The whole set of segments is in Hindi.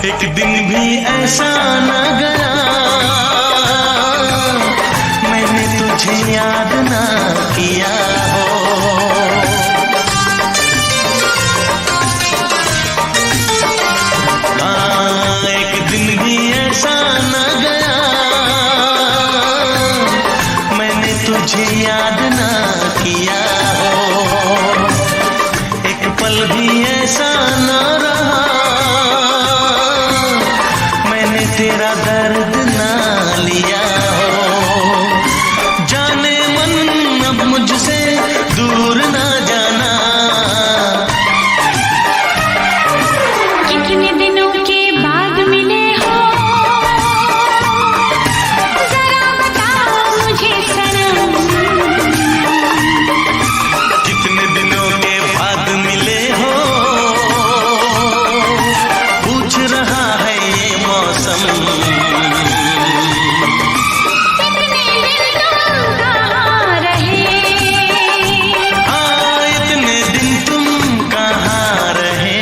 एक दिन भी ऐसा न गया मैंने तुझे याद ना किया हो। हाँ, एक दिन भी ऐसा न गया मैंने तुझे याद ना किया हो। एक पल भी ऐसा न रहा मैंने तेरा दर्द ना लिया हो। जाने मन अब मुझसे दूर ना जाना। कितने दिनों के बाद मिले हो जरा बताओ मुझे सनम। कितने दिनों के बाद मिले हो पूछ रहा है ये मौसम। इतने दिन तुम कहाँ रहे? हाँ, इतने दिन तुम कहाँ रहे।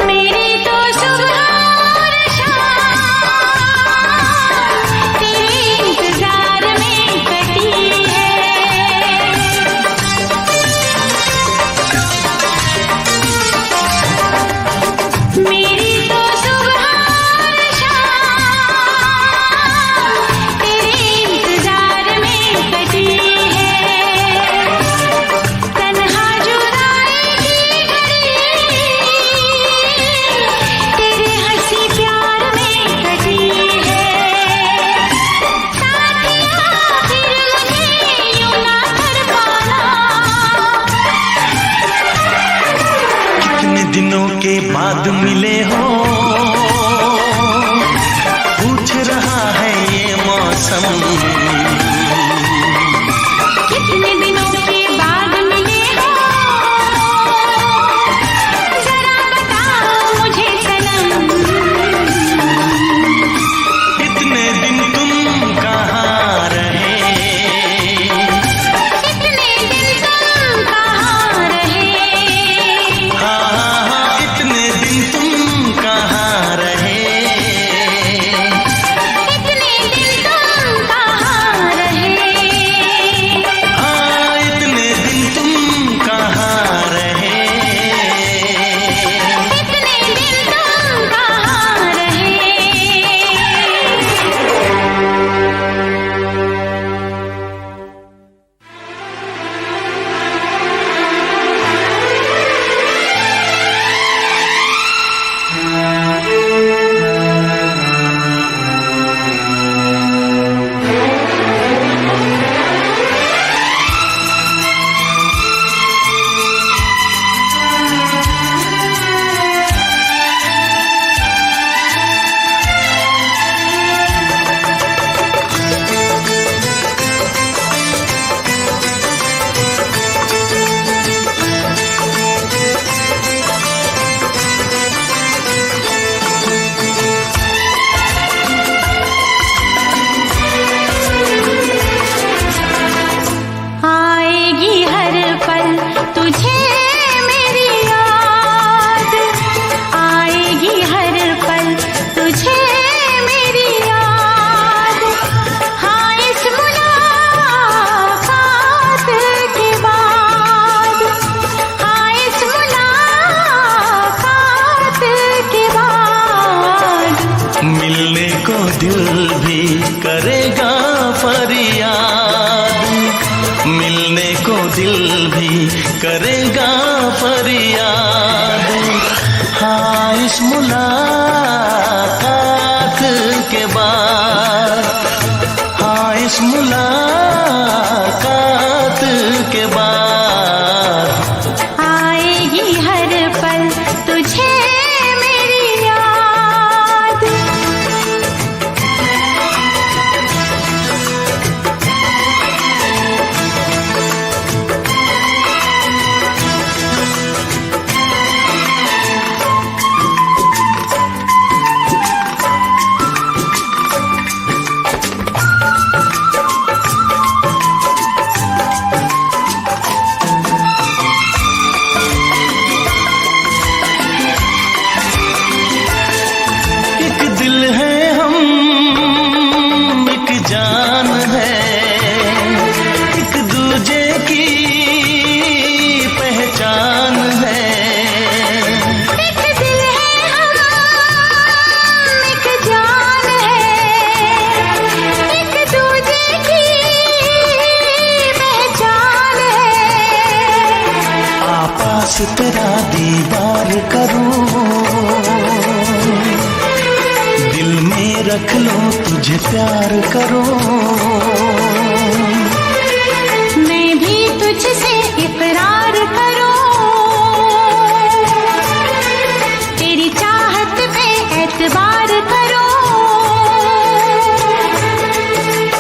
मेरी तो सुबह और शाम तेरे इंतजार में कटी है। मेरी तो सुबह और शाम तेरे इंतजार में कटी है। तन्हा जुदाई की घड़ी तेरे हंसी प्यार में कटी है। साथिया फिर मुझे यूं ना कर पाना। कितने दिनों के बाद मिले हो पूछ रहा है ये मौसम। कितने दिनों के बाद मिले हो जरा बताओ मुझे सनम। इतने दिन तुम कहाँ रहे। इतने दिन तुम कहाँ रहे? हाँ हाँ हाँ, इतने दिन तुम कहाँ रहे। इतने दिन तुम कहाँ रहे? हाँ, इतने दिन तुम कहाँ रहे। इतने दिन तुम कहाँ रहे? आएगी हर पल तुझे मेरी याद। आएगी हर पल तुझे मेरी याद। हाँ, इस मुलाकात के बाद। हाँ, इस मुलाकात के बाद। मिलने को दिल भी करेगा फरियाद। मिलने को दिल भी करेगा फरियाद। हाँ, इस मुलाकात के बाद। हाँ, इस मुलाकात है, एक दूजे की पहचान है। एक दिल है हम, एक जान है, एक दूजे की पहचान है। आपास तेरा दीवार करूं, दिल में रख लो तुझे प्यार करो। मैं भी तुझसे इकरार करूं, तेरी चाहत पे एतबार करो।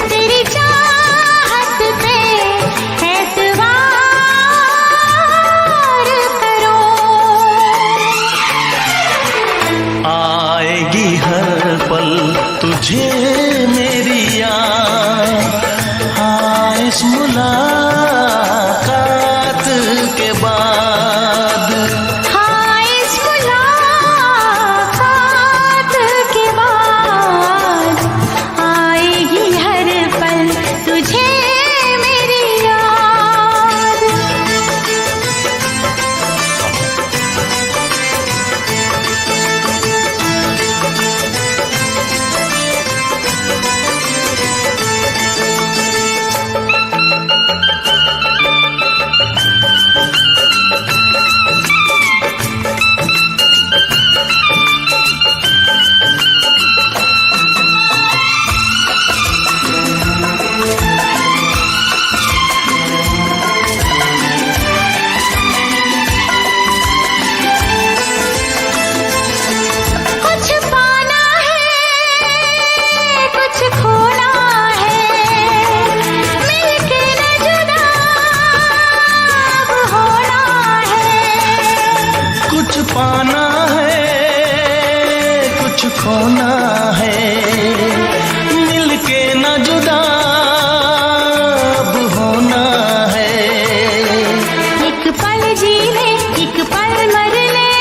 तेरी चाहत पे एतबार करो। आएगी हर पल तुझे मेरी याद, हाँ इस मुलाकात के बाद। हाँ इस मुलाकात के बाद आएगी हर पल तुझे मेरी याद। कुछ पाना है, कुछ खोना है, मिलके न जुदा अब होना है। कुछ पाना है, कुछ खोना है, मिलके न जुदा अब होना है। एक पल जी ले, एक पल मर ले,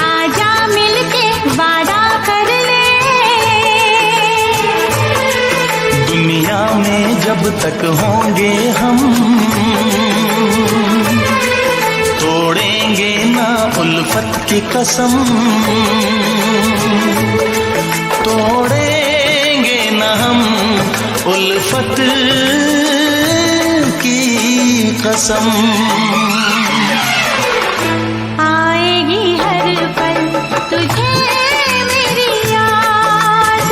आजा मिलके वादा कर ले। दुनिया में जब तक होंगे हम, तोड़ेंगे ना उल्फत की कसम, तोड़ेंगे ना हम उल्फत की कसम। आएगी हर पल तुझे मेरी याद,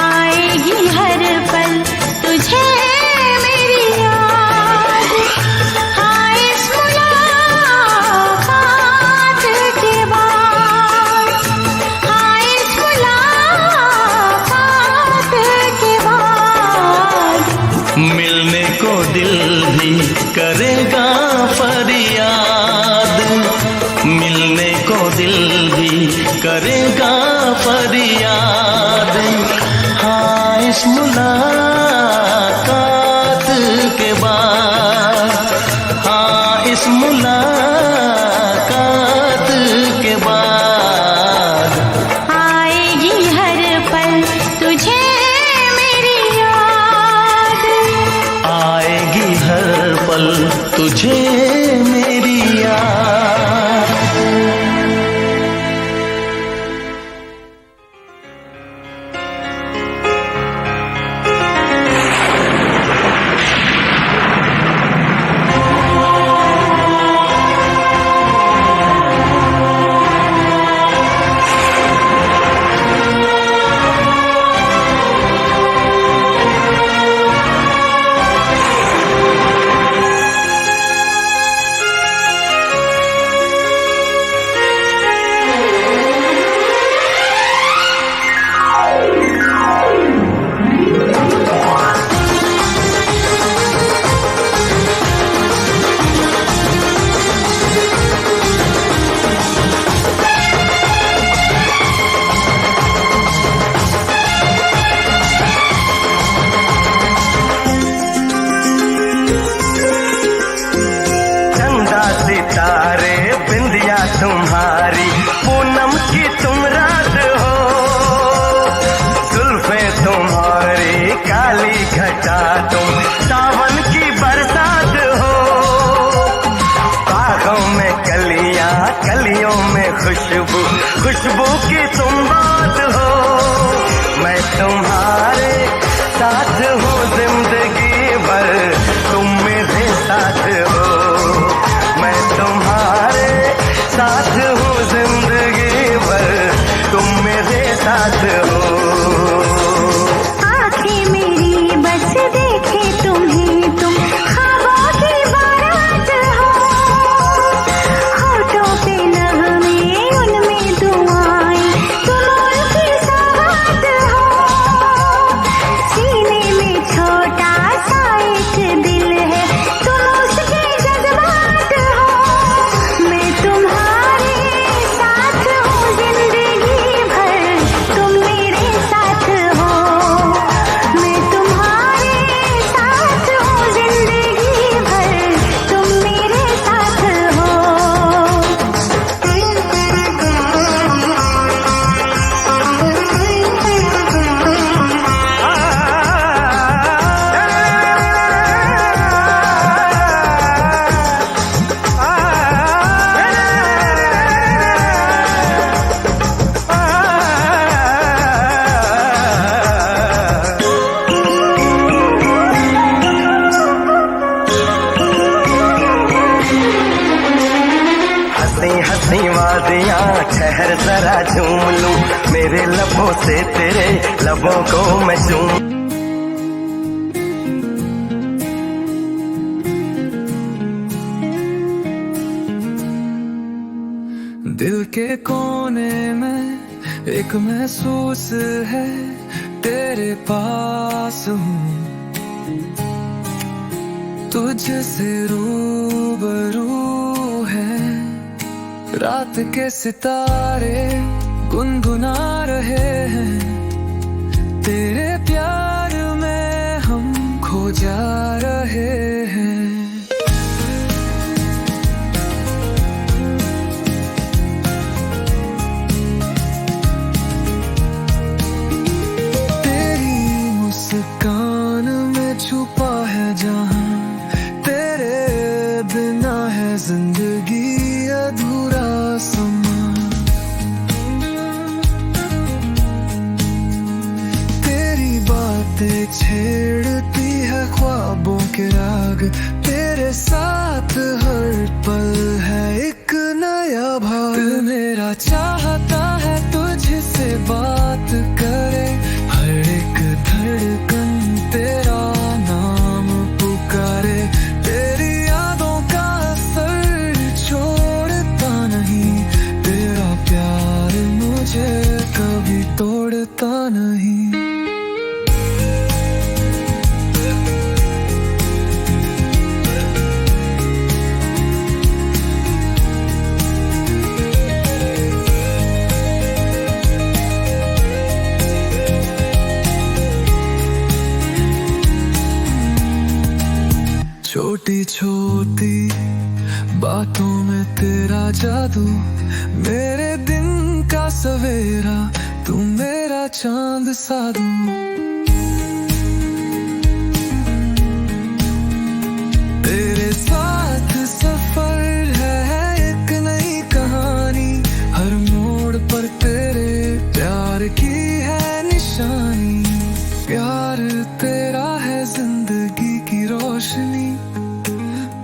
आएगी हर पल तुझे मेरी याद। हाँ इस मुलाकात के बाद, हाँ इस मुलाकात के बाद मिलने को दिल भी करेगा फरियाद, मिलने को दिल भी करेगा फरियाद। हाँ इस मुलाकात के बाद, हाँ इस मुलाकात के बाद आएगी हर पल तुझे मेरी याद। आएगी हर पल तुझे मेरी याद। खुशबू की तुम बात हो, मैं तुम्हारे साथ हूँ जिंदगी भर, तुम मेरे साथ हो, मैं तुम्हारे साथ हूँ जिंदगी भर, तुम मेरे साथ हो। आँखें मेरी बस देखे तुम्हें, तुम ख्वाबों की बारात हो, होठों पे नगमे उनमें दुआएं, तुम उनकी सौगात हो, सीने में छोटा सा एक दिल है, तुम उसके जज्बात हो, मैं तुम्हारे साथ हूँ जिंदगी भर, तुम मेरे साथ हो, मैं तुम्हारे साथ हूँ जिंदगी भर, तुम मेरे साथ हो। हंसी हंसी वादियाँ ठहर जरा झूम लूं, मेरे लबों से तेरे लबों को मैं चूम। दिल के कोने में एक महसूस है, तेरे पास हूँ, तुझसे रूबरू है, रात के सितारे गुनगुना रहे हैं, तेरे प्यार में हम खो जा रहे हैं। तेरी मुस्कान में छुपा है जहां, तेरे बिना है जिंदगी अधूरा समा, तेरी बातें छेड़ती है ख्वाबों के राग, तेरे साथ हर पल है एक नया भाव, दिल मेरा चाहता है तुझसे बात करे, हर एक धड़कन तेरा नाम पुकारे, तेरी यादों का असर छोड़ता नहीं, तेरा प्यार मुझे कभी तोड़ता नहीं। छोटी छोटी बातों में तेरा जादू, मेरे दिन का सवेरा, तू मेरा चांद साधू, तेरे साथ सफर है एक नई कहानी, हर मोड़ पर तेरे प्यार की है निशानी, प्यार तेरा है जिंदगी की रोशनी,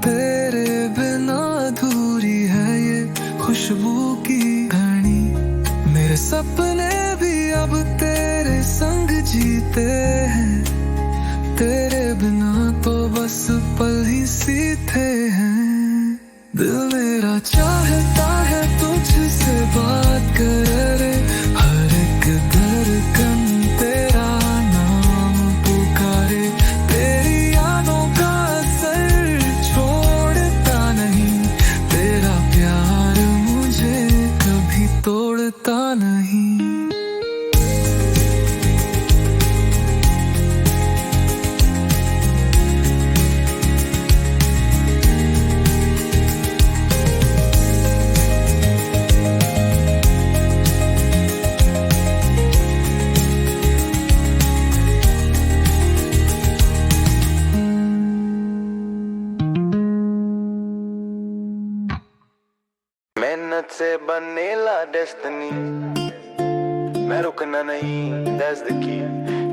तेरे बिना अधूरी है ये खुशबू की घड़ी, मेरे सपने भी अब तेरे संग जीते हैं, तेरे बिना तो बस पल ही सीते हैं, दिल मेरा चाहता है तुझसे बात करे, हर एक धड़कन तेरा नाम पुकारे, तेरी यादों का असर छोड़ता नहीं, तेरा प्यार मुझे कभी तोड़ता नहीं। से बनेला डेस्टिनी मैं रुकना नहीं, that's the key.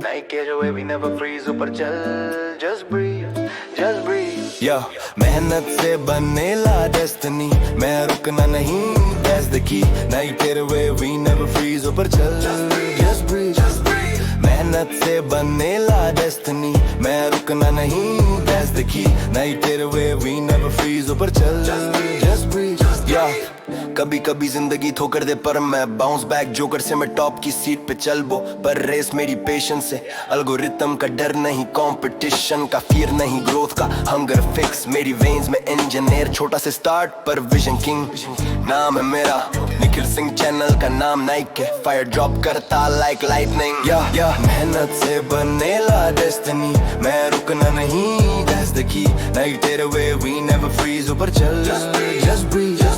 Night के जो we never freeze ऊपर चल, just breathe, just breathe. Yo, मेहनत से बनेला डेस्टिनी मैं रुकना नहीं, that's the key. Night तेरे we never freeze ऊपर चल, just breathe, just breathe. मेहनत से बनेला डेस्टिनी मैं रुकना नहीं, that's the key. Night तेरे we never freeze ऊपर चल, just breathe, just breathe. Yeah. कभी कभी जिंदगी ठोकर दे पर मैं बाउंस बैक जोकर से मैं टॉप की सीट पे चल बो पर रेस मेरी पेशेंस से एल्गोरिथम का डर नहीं कंपटीशन का फियर नहीं ग्रोथ का हंगर फिक्स मेरी वेन्स में इंजीनियर छोटा से स्टार्ट पर विजन किंग नाम है मेरा निखिल सिंह चैनल का नाम नाइक है फायर ड्रॉप करता लाइक लाइटनिंग या मेहनत से बनेला डेस्टिनी मैं रुकना नहीं that's the key नाइट तेरे we never freeze ऊपर चल just breathe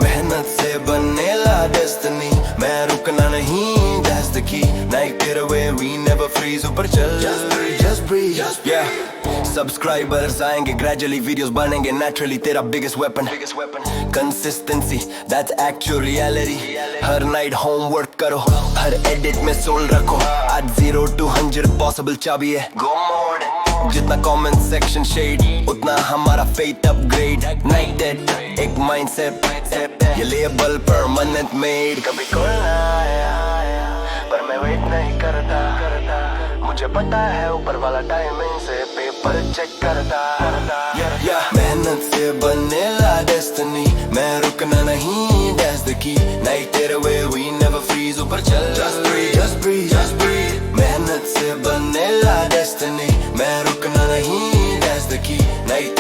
मेहनत से बनेला डेस्टिनी मैं रुकना नहीं that's the key नाइट तेरे we never freeze ऊपर चल just breathe yeah सब्सक्राइबर्स आएंगे gradually वीडियोस बनेंगे naturally तेरा biggest weapon consistency that's actual reality her night homework करो हर edit में soul रखो आज 0 to 100 possible चाबी है go more जितना comment section shade उतना हमारा faith upgrade night dead एक mindset ये लेबल permanent made कभी कॉल ना आया पर मैं वेट नहीं करता मुझे पता है ऊपर वाला टाइमिंग से पेपर चेक करता मेहनत से बनेला डेस्टिनी मैं रुकना नहीं that's the key नाइट तेरे we never freeze ऊपर चल just breathe मेहनत से बनेला डेस्टिनी मैं रुकना नहीं that's the key नाइट